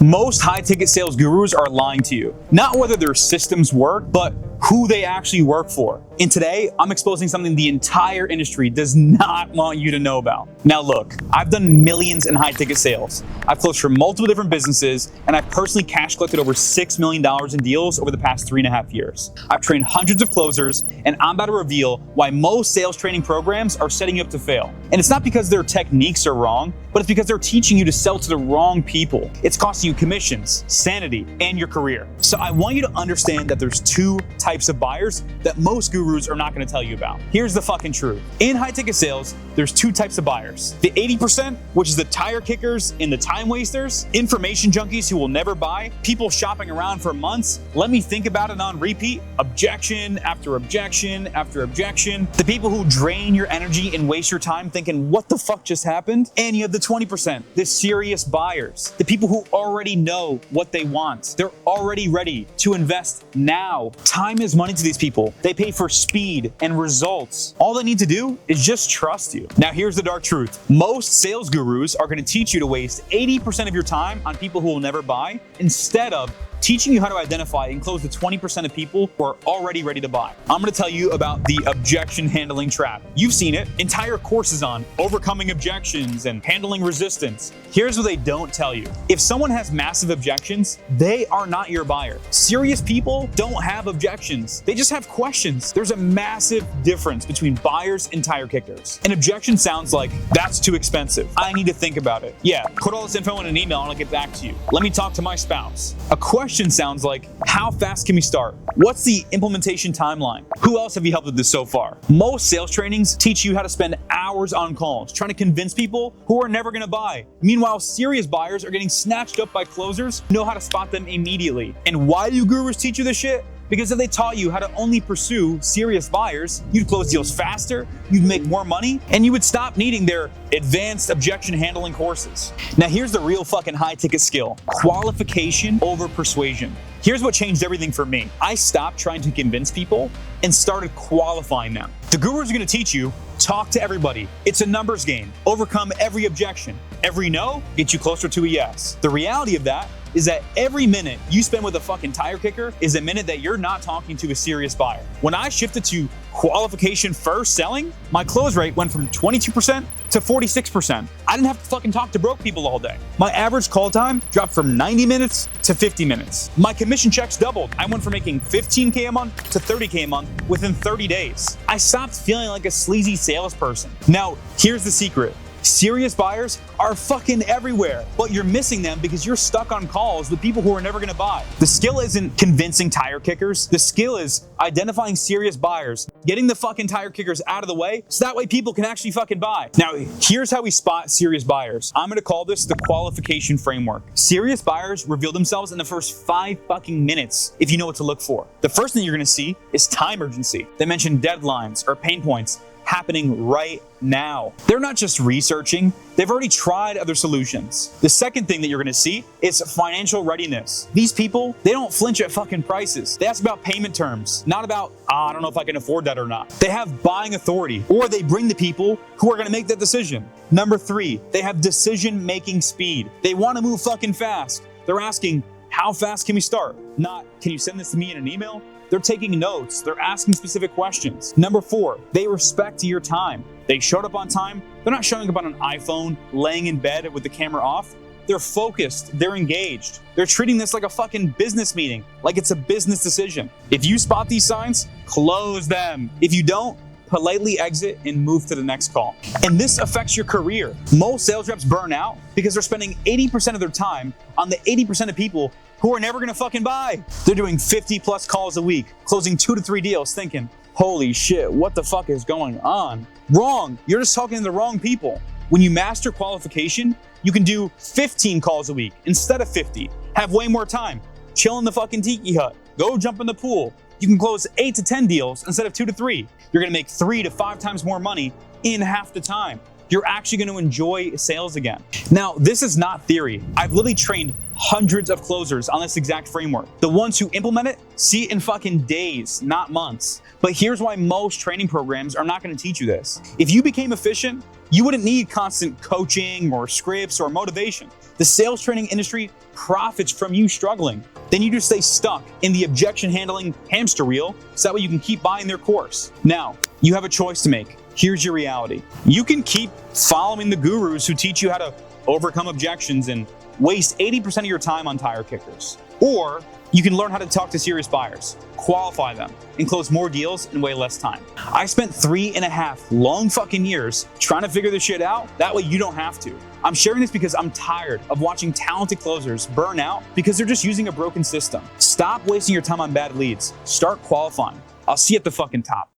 Most high-ticket sales gurus are lying to you. Not whether their systems work, but who they actually work for. And today, I'm exposing something the entire industry does not want you to know about. Now look, I've done millions in high-ticket sales. I've closed for multiple different businesses, and I've personally cash collected over $6 million in deals over the past 3.5 years. I've trained hundreds of closers, and I'm about to reveal why most sales training programs are setting you up to fail. And it's not because their techniques are wrong, but it's because they're teaching you to sell to the wrong people. It's costing you commissions, sanity, and your career. So I want you to understand that there's two types of buyers that most gurus are not gonna tell you about. Here's the fucking truth. In high ticket sales, there's two types of buyers. The 80%, which is the tire kickers and the time wasters, information junkies who will never buy, people shopping around for months, let me think about it on repeat, objection after objection after objection. The people who drain your energy and waste your time thinking, what the fuck just happened? And you have the 20%, the serious buyers, the people who already know what they want. They're already ready to invest now. Time is money to these people. They pay for speed and results. All they need to do is just trust you. Now here's the dark truth. Most sales gurus are gonna teach you to waste 80% of your time on people who will never buy instead of teaching you how to identify and close the 20% of people who are already ready to buy. I'm gonna tell you about the objection handling trap. You've seen it, entire courses on overcoming objections and handling resistance. Here's what they don't tell you. If someone has massive objections, they are not your buyer. Serious people don't have objections. They just have questions. There's a massive difference between buyers and tire kickers. An objection sounds like, that's too expensive. I need to think about it. Yeah, put all this info in an email and I'll get back to you. Let me talk to my spouse. A question sounds like, how fast can we start? What's the implementation timeline? Who else have you helped with this so far? Most sales trainings teach you how to spend hours on calls trying to convince people who are never gonna buy. Meanwhile, serious buyers are getting snatched up by closers who know how to spot them immediately. And why do gurus teach you this shit? Because if they taught you how to only pursue serious buyers, you'd close deals faster, you'd make more money, and you would stop needing their advanced objection handling courses. Now here's the real fucking high ticket skill: qualification over persuasion. Here's what changed everything for me. I stopped trying to convince people and started qualifying them. The gurus are gonna teach you, talk to everybody. It's a numbers game. Overcome every objection. Every no gets you closer to a yes. The reality of that is that every minute you spend with a fucking tire kicker is a minute that you're not talking to a serious buyer. When I shifted to qualification first selling, my close rate went from 22% to 46%. I didn't have to fucking talk to broke people all day. My average call time dropped from 90 minutes to 50 minutes. My commission checks doubled. I went from making $15K a month to $30K a month within 30 days. I stopped feeling like a sleazy salesperson. Now, here's the secret. Serious buyers are fucking everywhere, but you're missing them because you're stuck on calls with people who are never gonna buy. The skill isn't convincing tire kickers. The skill is identifying serious buyers, getting the fucking tire kickers out of the way so that way people can actually fucking buy. Now, here's how we spot serious buyers. I'm gonna call this the qualification framework. Serious buyers reveal themselves in the first 5 fucking minutes if you know what to look for. The first thing you're gonna see is time urgency. They mention deadlines or pain points happening right now. They're not just researching, they've already tried other solutions. The second thing that you're gonna see is financial readiness. These people, they don't flinch at fucking prices. They ask about payment terms, not about, I don't know if I can afford that or not. They have buying authority, or they bring the people who are gonna make that decision. Number 3, they have decision-making speed. They wanna move fucking fast. They're asking, how fast can we start? Not, can you send this to me in an email? They're taking notes. They're asking specific questions. Number 4, they respect your time. They showed up on time. They're not showing up on an iPhone, laying in bed with the camera off. They're focused. They're engaged. They're treating this like a fucking business meeting, like it's a business decision. If you spot these signs, close them. If you don't, politely exit and move to the next call. And this affects your career. Most sales reps burn out because they're spending 80% of their time on the 80% of people who are never gonna fucking buy. They're doing 50 plus calls a week, closing 2 to 3 deals thinking, holy shit, what the fuck is going on? Wrong, you're just talking to the wrong people. When you master qualification, you can do 15 calls a week instead of 50. Have way more time. Chill in the fucking tiki hut. Go jump in the pool. You can close 8 to 10 deals instead of 2 to 3. You're gonna make 3 to 5 times more money in half the time. you're actually going to enjoy sales again. Now, this is not theory. I've literally trained hundreds of closers on this exact framework. The ones who implement it see it in fucking days, not months. But here's why most training programs are not going to teach you this. If you became efficient, you wouldn't need constant coaching or scripts or motivation. The sales training industry profits from you struggling. Then you just stay stuck in the objection handling hamster wheel, so that way you can keep buying their course. Now, you have a choice to make. Here's your reality. You can keep following the gurus who teach you how to overcome objections and waste 80% of your time on tire kickers. Or you can learn how to talk to serious buyers, qualify them, and close more deals in way less time. I spent 3.5 long fucking years trying to figure this shit out. That way you don't have to. I'm sharing this because I'm tired of watching talented closers burn out because they're just using a broken system. Stop wasting your time on bad leads. Start qualifying. I'll see you at the fucking top.